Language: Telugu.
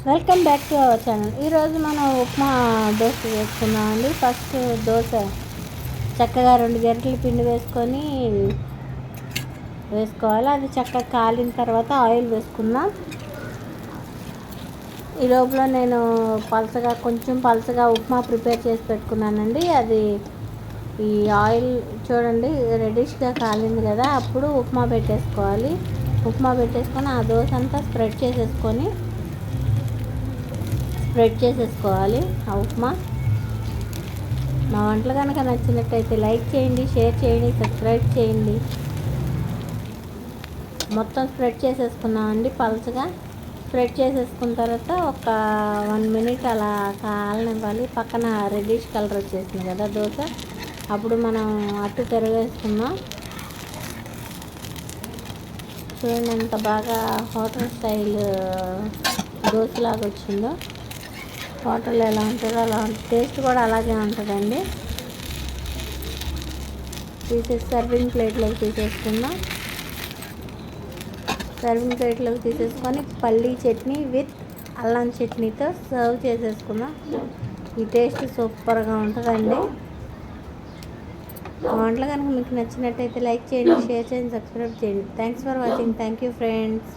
Welcome back to our channel. ఈరోజు మనం ఉప్మా దోశ వేసుకున్నామండి. ఫస్ట్ దోశ చక్కగా 2 గంటలు పిండి వేసుకోవాలి. అది చక్కగా కాలిన తర్వాత ఆయిల్ వేసుకుందాం. ఈ లోపల నేను కొంచెం పలసగా ఉప్మా ప్రిపేర్ చేసి పెట్టుకున్నానండి. అది ఈ ఆయిల్ చూడండి రెడిష్గా కాలింది కదా, అప్పుడు ఉప్మా పెట్టేసుకొని ఆ దోశ అంతా స్ప్రెడ్ చేసేసుకోవాలి. ఆ ఉప్మా మా వంటలు కనుక నచ్చినట్టయితే లైక్ చేయండి, షేర్ చేయండి, సబ్స్క్రైబ్ చేయండి. మొత్తం స్ప్రెడ్ చేసేసుకున్నామండి. పలచగా స్ప్రెడ్ చేసేసుకున్న తర్వాత ఒక 1 మినిట్ అలా కాలనివ్వాలి. పక్కన రెడ్డిష్ కలర్ వచ్చేసింది కదా దోశ, అప్పుడు మనం అట్టు తిరగేసుకుందాం. చూడండి ఎంత బాగా హోటల్ స్టైల్ దోశలాగా వచ్చిందో. హోటల్ ఎలా ఉంటుందో అలా టేస్ట్ కూడా అలాగే ఉంటుందండి. సర్వింగ్ ప్లేట్లోకి తీసేసుకొని పల్లీ చట్నీ విత్ అల్లం చట్నీతో సర్వ్ చేసేసుకుందాం. ఈ టేస్ట్ సూపర్గా ఉంటుందండి. వంటలు కనుక మీకు నచ్చినట్టయితే లైక్ చేయండి, షేర్ చేయండి, సబ్స్క్రైబ్ చేయండి. Thanks for watching. Thank you friends.